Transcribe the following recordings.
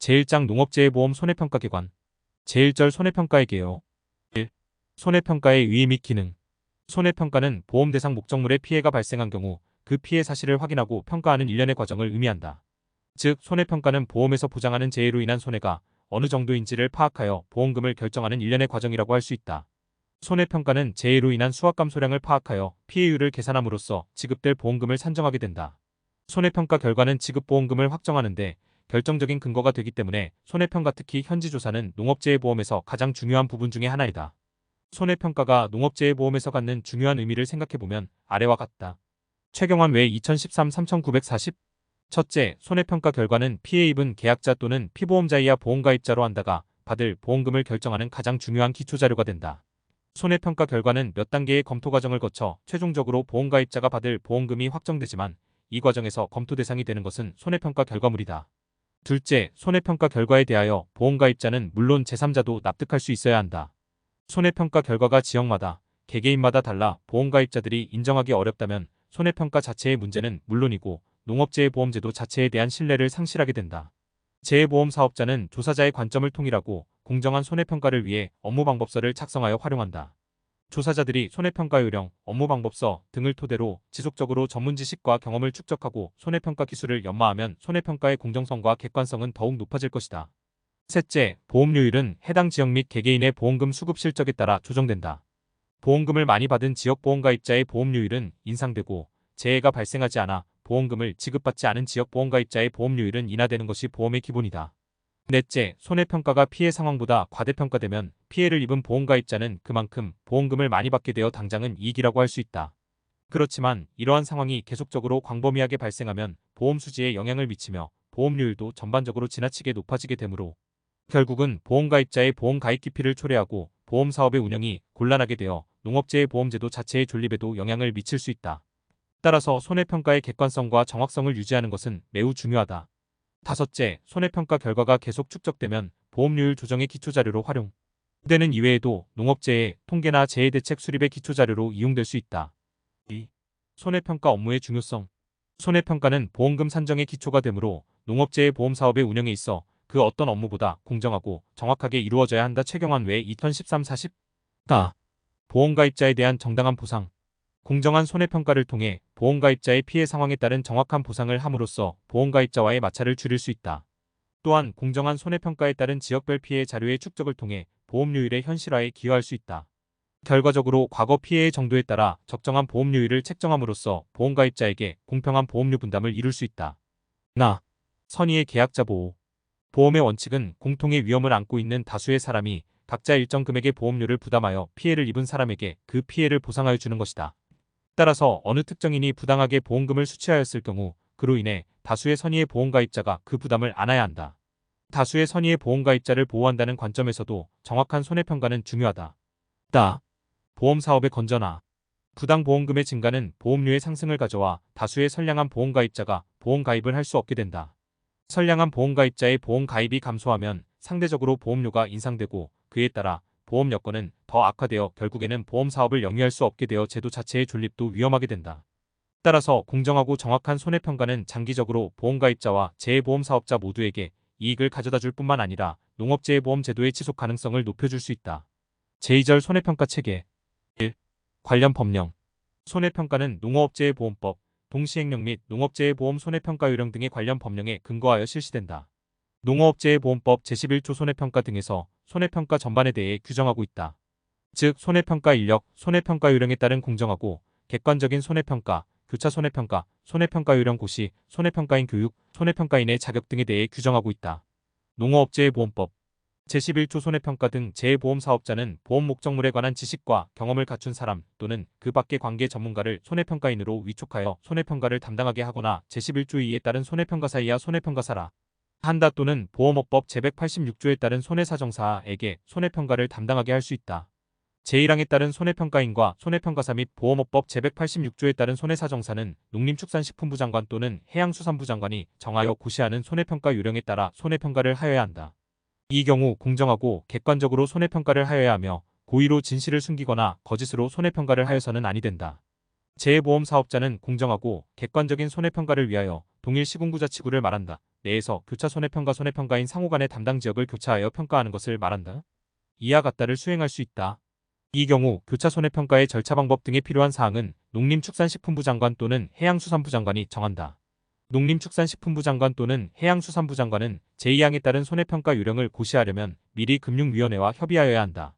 제1장 농업재해보험 손해평가기관. 제1절 손해평가의 개요. 1. 손해평가의 의의 및 기능. 손해평가는 보험 대상 목적물에 피해가 발생한 경우 그 피해 사실을 확인하고 평가하는 일련의 과정을 의미한다. 즉, 손해평가는 보험에서 보장하는 재해로 인한 손해가 어느 정도인지를 파악하여 보험금을 결정하는 일련의 과정이라고 할 수 있다. 손해평가는 재해로 인한 수확감소량을 파악하여 피해율을 계산함으로써 지급될 보험금을 산정하게 된다. 손해평가 결과는 지급보험금을 확정하는데 결정적인 근거가 되기 때문에 손해평가, 특히 현지조사는 농업재해보험에서 가장 중요한 부분 중의 하나이다. 손해평가가 농업재해보험에서 갖는 중요한 의미를 생각해보면 아래와 같다. 최경환 외 2013-3940. 첫째, 손해평가 결과는 피해 입은 계약자 또는 피보험자이야 보험가입자로 한다가 받을 보험금을 결정하는 가장 중요한 기초자료가 된다. 손해평가 결과는 몇 단계의 검토 과정을 거쳐 최종적으로 보험가입자가 받을 보험금이 확정되지만 이 과정에서 검토 대상이 되는 것은 손해평가 결과물이다. 둘째, 손해평가 결과에 대하여 보험가입자는 물론 제3자도 납득할 수 있어야 한다. 손해평가 결과가 지역마다, 개개인마다 달라 보험가입자들이 인정하기 어렵다면 손해평가 자체의 문제는 물론이고 농업재해보험제도 자체에 대한 신뢰를 상실하게 된다. 재해보험 사업자는 조사자의 관점을 통일하고 공정한 손해평가를 위해 업무방법서를 작성하여 활용한다. 조사자들이 손해평가 요령, 업무방법서 등을 토대로 지속적으로 전문 지식과 경험을 축적하고 손해평가 기술을 연마하면 손해평가의 공정성과 객관성은 더욱 높아질 것이다. 셋째, 보험료율은 해당 지역 및 개개인의 보험금 수급 실적에 따라 조정된다. 보험금을 많이 받은 지역 보험가입자의 보험료율은 인상되고 재해가 발생하지 않아 보험금을 지급받지 않은 지역 보험가입자의 보험료율은 인하되는 것이 보험의 기본이다. 넷째, 손해평가가 피해 상황보다 과대평가되면 피해를 입은 보험가입자는 그만큼 보험금을 많이 받게 되어 당장은 이익이라고 할 수 있다. 그렇지만 이러한 상황이 계속적으로 광범위하게 발생하면 보험 수지에 영향을 미치며 보험료율도 전반적으로 지나치게 높아지게 되므로 결국은 보험가입자의 보험가입 기피를 초래하고 보험사업의 운영이 곤란하게 되어 농업재해보험제도 자체의 존립에도 영향을 미칠 수 있다. 따라서 손해평가의 객관성과 정확성을 유지하는 것은 매우 중요하다. 다섯째, 손해평가 결과가 계속 축적되면 보험료율 조정의 기초자료로 활용되는 이외에도 농업재해, 통계나 재해대책 수립의 기초자료로 이용될 수 있다. 2. 손해평가 업무의 중요성. 손해평가는 보험금 산정의 기초가 되므로 농업재해보험사업의 운영에 있어 그 어떤 업무보다 공정하고 정확하게 이루어져야 한다. 최경환 외 2013-40. 보험가입자에 대한 정당한 보상. 공정한 손해평가를 통해 보험가입자의 피해 상황에 따른 정확한 보상을 함으로써 보험가입자와의 마찰을 줄일 수 있다. 또한 공정한 손해평가에 따른 지역별 피해 자료의 축적을 통해 보험료율의 현실화에 기여할 수 있다. 결과적으로 과거 피해의 정도에 따라 적정한 보험료율을 책정함으로써 보험가입자에게 공평한 보험료 분담을 이룰 수 있다. 선의의 계약자 보호. 보험의 원칙은 공통의 위험을 안고 있는 다수의 사람이 각자 일정 금액의 보험료를 부담하여 피해를 입은 사람에게 그 피해를 보상하여 주는 것이다. 따라서 어느 특정인이 부당하게 보험금을 수취하였을 경우 그로 인해 다수의 선의의 보험가입자가 그 부담을 안아야 한다. 다수의 선의의 보험가입자를 보호한다는 관점에서도 정확한 손해평가는 중요하다. 보험사업의 건전화. 부당 보험금의 증가는 보험료의 상승을 가져와 다수의 선량한 보험가입자가 보험가입을 할 수 없게 된다. 선량한 보험가입자의 보험가입이 감소하면 상대적으로 보험료가 인상되고 그에 따라 보험 여건은 더 악화되어 결국에는 보험사업을 영위할 수 없게 되어 제도 자체의 존립도 위험하게 된다. 따라서 공정하고 정확한 손해평가는 장기적으로 보험가입자와 재해보험사업자 모두에게 이익을 가져다 줄 뿐만 아니라 농업재해보험 제도의 지속 가능성을 높여줄 수 있다. 제2절 손해평가 체계. 1. 관련 법령. 손해평가는 농업재해보험법, 동시행령 및 농업재해보험 손해평가 요령 등의 관련 법령에 근거하여 실시된다. 농업재해보험법 제11조 손해평가 등에서 손해평가 전반에 대해 규정하고 있다. 즉, 손해평가 인력, 손해평가 요령에 따른 공정하고 객관적인 손해평가, 교차 손해평가, 손해평가 요령 고시, 손해평가인 교육, 손해평가인의 자격 등에 대해 규정하고 있다. 농어업재해보험법 제11조 손해평가 등 재해보험 사업자는 보험 목적물에 관한 지식과 경험을 갖춘 사람 또는 그 밖의 관계 전문가를 손해평가인으로 위촉하여 손해평가를 담당하게 하거나 제11조 2에 따른 손해평가사 이하 손해평가사라 한다 또는 보험업법 제186조에 따른 손해사정사에게 손해평가를 담당하게 할 수 있다. 제1항에 따른 손해평가인과 손해평가사 및 보험업법 제186조에 따른 손해사정사는 농림축산식품부 장관 또는 해양수산부 장관이 정하여 고시하는 손해평가 요령에 따라 손해평가를 하여야 한다. 이 경우 공정하고 객관적으로 손해평가를 하여야 하며 고의로 진실을 숨기거나 거짓으로 손해평가를 하여서는 아니 된다. 재해보험 사업자는 공정하고 객관적인 손해평가를 위하여 동일 시군구자치구를 말한다. 내에서 교차 손해평가 손해평가인 상호 간의 담당 지역을 교차하여 평가하는 것을 말한다. 이와 같다를 수행할 수 있다. 이 경우 교차 손해평가의 절차 방법 등에 필요한 사항은 농림축산식품부 장관 또는 해양수산부 장관이 정한다. 농림축산식품부 장관 또는 해양수산부 장관은 제2항에 따른 손해평가 요령을 고시하려면 미리 금융위원회와 협의하여야 한다.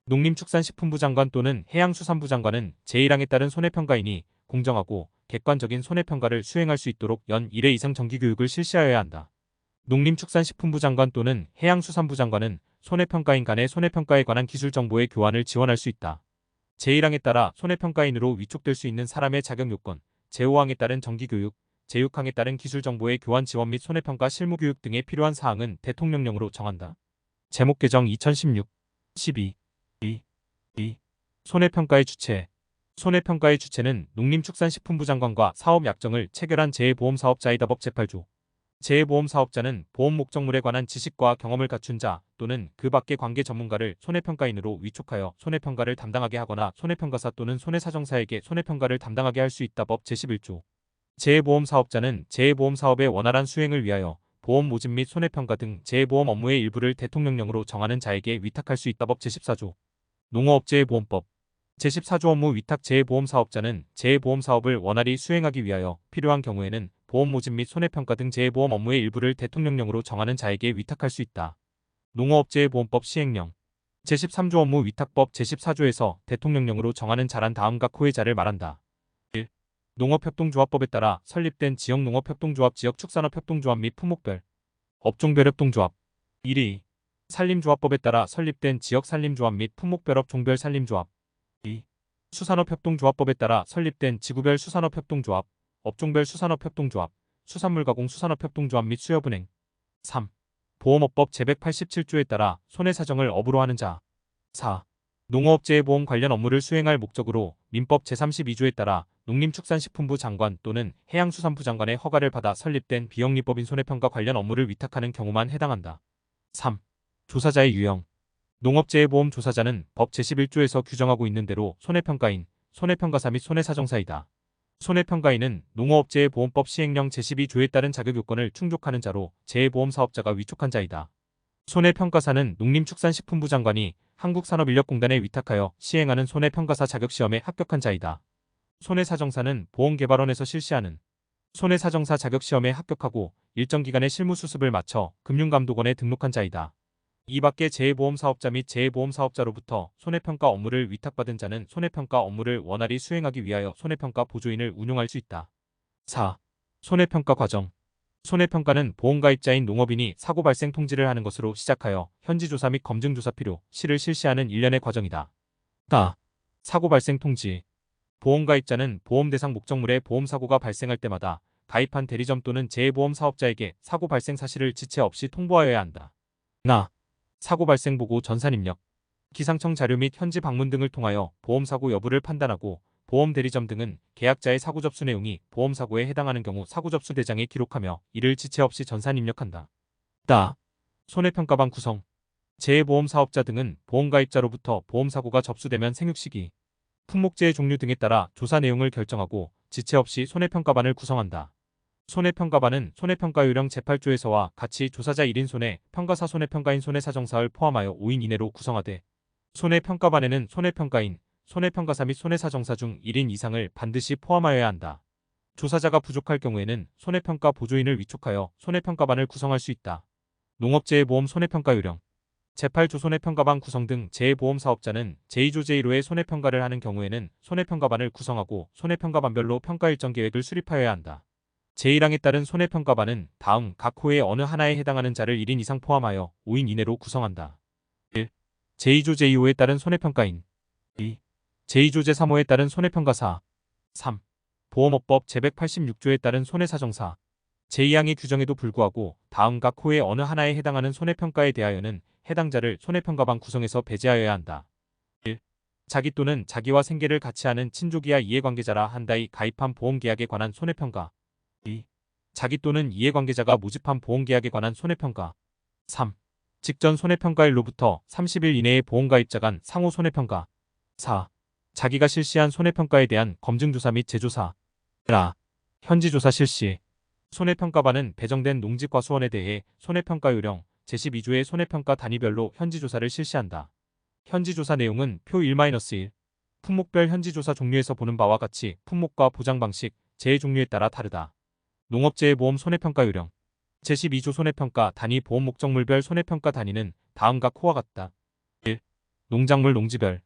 농림축산식품부 장관 또는 해양수산부 장관은 제1항에 따른 손해평가이니 공정하고 객관적인 손해평가를 수행할 수 있도록 연 1회 이상 정기교육을 실시하여야 한다. 농림축산식품부 장관 또는 해양수산부 장관은 손해평가인 간의 손해평가에 관한 기술정보의 교환을 지원할 수 있다. 제1항에 따라 손해평가인으로 위촉될 수 있는 사람의 자격요건, 제5항에 따른 정기교육, 제6항에 따른 기술정보의 교환 지원 및 손해평가 실무교육 등에 필요한 사항은 대통령령으로 정한다. 제목 개정 2016 12 2. 손해평가의 주체. 손해평가의 주체는 농림축산식품부 장관과 사업약정을 체결한 재해보험사업자이다. 법 제8조. 재해보험사업자는 보험 목적물에 관한 지식과 경험을 갖춘 자 또는 그 밖의 관계 전문가를 손해평가인으로 위촉하여 손해평가를 담당하게 하거나 손해평가사 또는 손해사정사에게 손해평가를 담당하게 할 수 있다. 법 제11조. 재해보험사업자는 재해보험사업의 원활한 수행을 위하여 보험 모집 및 손해평가 등 재해보험 업무의 일부를 대통령령으로 정하는 자에게 위탁할 수 있다. 법 제14조. 농어업재해보험법 제14조 업무 위탁 재해보험사업자는 재해보험사업을 원활히 수행하기 위하여 필요한 경우에는 보험 모집 및 손해평가 등 재해보험 업무의 일부를 대통령령으로 정하는 자에게 위탁할 수 있다. 농어업재해보험법 시행령 제13조 업무 위탁법 제14조에서 대통령령으로 정하는 자란 다음과 코의 자를 말한다. 1. 농업협동조합법에 따라 설립된 지역농업협동조합 지역축산업협동조합 및 품목별 업종별협동조합 1위 산림조합법에 따라 설립된 지역산림조합 및 품목별업 종별 산림조합 2. 수산업협동조합법에 따라 설립된 지구별 수산업협동조합, 업종별 수산업협동조합, 수산물가공 수산업협동조합 및 수협은행 3. 보험업법 제187조에 따라 손해사정을 업으로 하는 자 4. 농어업재해보험 관련 업무를 수행할 목적으로 민법 제32조에 따라 농림축산식품부 장관 또는 해양수산부 장관의 허가를 받아 설립된 비영리법인 손해평가 관련 업무를 위탁하는 경우만 해당한다. 3. 조사자의 유형 농업재해보험 조사자는 법 제11조에서 규정하고 있는 대로 손해평가인, 손해평가사 및 손해사정사이다. 손해평가인은 농어업재해보험법 시행령 제12조에 따른 자격요건을 충족하는 자로 재해보험사업자가 위촉한 자이다. 손해평가사는 농림축산식품부 장관이 한국산업인력공단에 위탁하여 시행하는 손해평가사 자격시험에 합격한 자이다. 손해사정사는 보험개발원에서 실시하는 손해사정사 자격시험에 합격하고 일정 기간의 실무수습을 마쳐 금융감독원에 등록한 자이다. 이 밖에 재해보험사업자 및 재해보험사업자로부터 손해평가 업무를 위탁받은 자는 손해평가 업무를 원활히 수행하기 위하여 손해평가 보조인을 운용할 수 있다. 4. 손해평가 과정 손해평가는 보험가입자인 농업인이 사고 발생 통지를 하는 것으로 시작하여 현지조사 및 검증조사 필요, 시를 실시하는 일련의 과정이다. 사고 발생 통지 보험가입자는 보험 대상 목적물의 보험사고가 발생할 때마다 가입한 대리점 또는 재해보험 사업자에게 사고 발생 사실을 지체 없이 통보하여야 한다. 사고 발생 보고 전산 입력 기상청 자료 및 현지 방문 등을 통하여 보험사고 여부를 판단하고 보험 대리점 등은 계약자의 사고 접수 내용이 보험사고에 해당하는 경우 사고 접수 대장에 기록하며 이를 지체 없이 전산 입력한다. 손해평가방 구성 재해보험 사업자 등은 보험가입자로부터 보험사고가 접수되면 생육시기, 품목재해 종류 등에 따라 조사 내용을 결정하고 지체 없이 손해평가반을 구성한다. 손해평가반은 손해평가요령 제8조에서와 같이 조사자 1인 손해평가사 손해평가인 손해사정사를 포함하여 5인 이내로 구성하되 손해평가반에는 손해평가인, 손해평가사 및 손해사정사 중 1인 이상을 반드시 포함하여야 한다. 조사자가 부족할 경우에는 손해평가 보조인을 위촉하여 손해평가반을 구성할 수 있다. 농업재해보험 손해평가요령 제8조 손해평가반 구성 등 재해보험사업자는 제2조 제1호의 손해평가를 하는 경우에는 손해평가반을 구성하고 손해평가반별로 평가일정 계획을 수립하여야 한다. 제1항에 따른 손해평가반은 다음 각 호의 어느 하나에 해당하는 자를 1인 이상 포함하여 5인 이내로 구성한다. 1. 제2조 제2호에 따른 손해평가인 2. 제2조 제3호에 따른 손해평가사 3. 보험업법 제186조에 따른 손해사정사 제2항의 규정에도 불구하고 다음 각 호의 어느 하나에 해당하는 손해평가에 대하여는 해당자를 손해평가반 구성에서 배제하여야 한다. 1. 자기 또는 자기와 생계를 같이 하는 친족이야 이해관계자라 한다이 가입한 보험계약에 관한 손해평가 2. 자기 또는 이해관계자가 모집한 보험계약에 관한 손해평가 3. 직전 손해평가일로부터 30일 이내의 보험가입자 간 상호 손해평가 4. 자기가 실시한 손해평가에 대한 검증조사 및 재조사 현지조사 실시 손해평가반은 배정된 농지과수원에 대해 손해평가 요령 제12조의 손해평가 단위별로 현지조사를 실시한다. 현지조사 내용은 표 1-1. 품목별 현지조사 종류에서 보는 바와 같이 품목과 보장 방식, 재해 종류에 따라 다르다. 농업재해보험 손해평가 요령 제12조 손해평가 단위 보험 목적물별 손해평가 단위는 다음과 코와 같다. 1. 농작물 농지별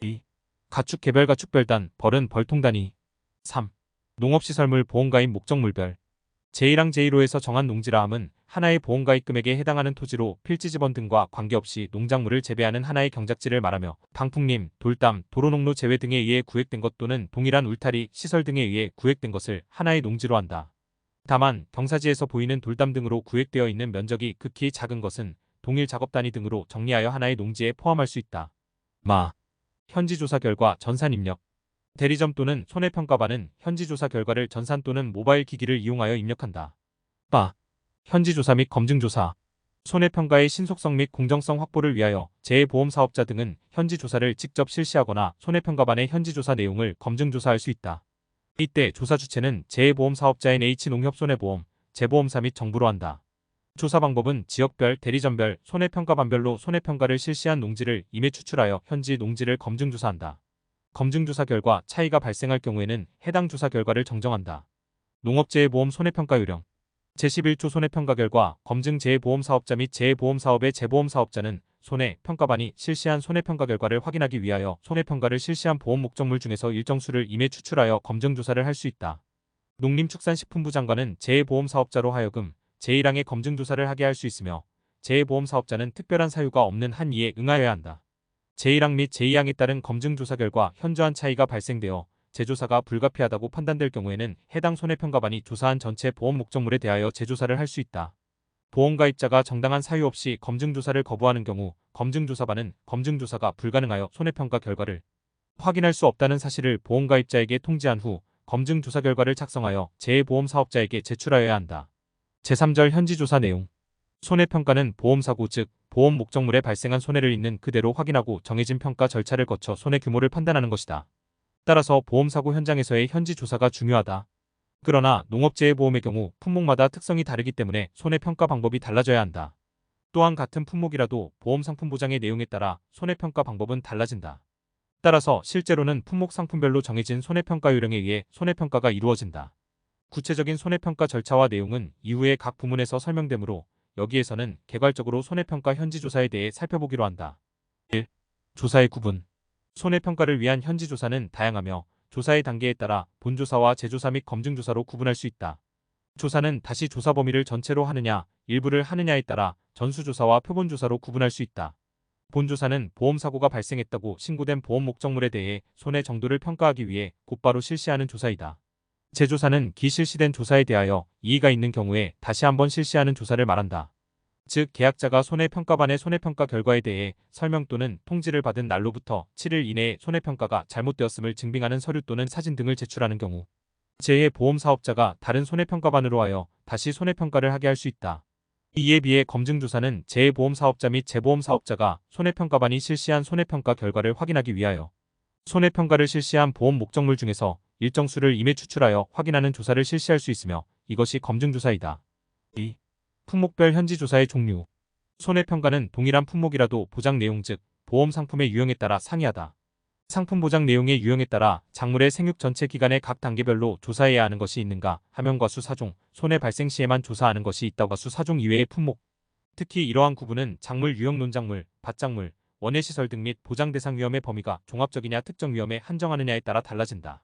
2. 가축 개별 가축별 단 벌은 벌통 단위 3. 농업시설물 보험가입 목적물별 제1항 제1호에서 정한 농지라 함은 하나의 보험가입 금액에 해당하는 토지로 필지 지번 등과 관계없이 농작물을 재배하는 하나의 경작지를 말하며 방풍림, 돌담, 도로농로 제외 등에 의해 구획된 것 또는 동일한 울타리, 시설 등에 의해 구획된 것을 하나의 농지로 한다. 다만 경사지에서 보이는 돌담 등으로 구획되어 있는 면적이 극히 작은 것은 동일 작업 단위 등으로 정리하여 하나의 농지에 포함할 수 있다. 현지조사 결과 전산 입력 대리점 또는 손해평가반은 현지조사 결과를 전산 또는 모바일 기기를 이용하여 입력한다. 현지조사 및 검증조사 손해평가의 신속성 및 공정성 확보를 위하여 재해보험사업자 등은 현지조사를 직접 실시하거나 손해평가반의 현지조사 내용을 검증조사할 수 있다. 이때 조사 주체는 재해보험사업자인 H농협손해보험, 재보험사 및 정부로 한다. 조사 방법은 지역별, 대리점별, 손해평가반별로 손해평가를 실시한 농지를 임해 추출하여 현지 농지를 검증조사한다. 검증조사 결과 차이가 발생할 경우에는 해당 조사 결과를 정정한다. 농업재해보험 손해평가 요령 제11조 손해평가 결과 검증 재해보험사업자 및 재해보험사업의 재보험사업자는 손해평가반이 실시한 손해평가 결과를 확인하기 위하여 손해평가를 실시한 보험 목적물 중에서 일정 수를 임해 추출하여 검증조사를 할 수 있다. 농림축산식품부 장관은 재해보험사업자로 하여금 제1항의 검증조사를 하게 할 수 있으며 재해보험사업자는 특별한 사유가 없는 한 이에 응하여야 한다. 제1항 및 제2항에 따른 검증조사 결과 현저한 차이가 발생되어 재조사가 불가피하다고 판단될 경우에는 해당 손해평가반이 조사한 전체 보험 목적물에 대하여 재조사를 할 수 있다. 보험가입자가 정당한 사유 없이 검증조사를 거부하는 경우 검증조사반은 검증조사가 불가능하여 손해평가 결과를 확인할 수 없다는 사실을 보험가입자에게 통지한 후 검증조사 결과를 작성하여 재해보험사업자에게 제출하여야 한다. 제3절 현지조사 내용 손해평가는 보험사고 즉 보험 목적물에 발생한 손해를 있는 그대로 확인하고 정해진 평가 절차를 거쳐 손해 규모를 판단하는 것이다. 따라서 보험사고 현장에서의 현지조사가 중요하다. 그러나 농업재해보험의 경우 품목마다 특성이 다르기 때문에 손해평가 방법이 달라져야 한다. 또한 같은 품목이라도 보험상품 보장의 내용에 따라 손해평가 방법은 달라진다. 따라서 실제로는 품목 상품별로 정해진 손해평가 요령에 의해 손해평가가 이루어진다. 구체적인 손해평가 절차와 내용은 이후에 각 부문에서 설명되므로 여기에서는 개괄적으로 손해평가 현지조사에 대해 살펴보기로 한다. 1. 조사의 구분 손해평가를 위한 현지조사는 다양하며 조사의 단계에 따라 본조사와 재조사 및 검증조사로 구분할 수 있다. 조사는 다시 조사 범위를 전체로 하느냐, 일부를 하느냐에 따라 전수조사와 표본조사로 구분할 수 있다. 본조사는 보험사고가 발생했다고 신고된 보험 목적물에 대해 손해 정도를 평가하기 위해 곧바로 실시하는 조사이다. 재조사는 기실시된 조사에 대하여 이의가 있는 경우에 다시 한번 실시하는 조사를 말한다. 즉 계약자가 손해평가반의 손해평가 결과에 대해 설명 또는 통지를 받은 날로부터 7일 이내에 손해평가가 잘못되었음을 증빙하는 서류 또는 사진 등을 제출하는 경우 재해보험사업자가 다른 손해평가반으로 하여 다시 손해평가를 하게 할 수 있다. 이에 비해 검증조사는 재해보험사업자 및 재보험사업자가 손해평가반이 실시한 손해평가 결과를 확인하기 위하여 손해평가를 실시한 보험 목적물 중에서 일정 수를 임해 추출하여 확인하는 조사를 실시할 수 있으며 이것이 검증조사이다. 2. 품목별 현지조사의 종류 손해평가는 동일한 품목이라도 보장 내용 즉 보험 상품의 유형에 따라 상이하다. 상품 보장 내용의 유형에 따라 작물의 생육 전체 기간의 각 단계별로 조사해야 하는 것이 있는가 하면 과수 사종, 손해 발생 시에만 조사하는 것이 있다. 과수 사종 이외의 품목 특히 이러한 구분은 작물 유형 논작물, 밭작물, 원예시설 등 및 보장 대상 위험의 범위가 종합적이냐 특정 위험에 한정하느냐에 따라 달라진다.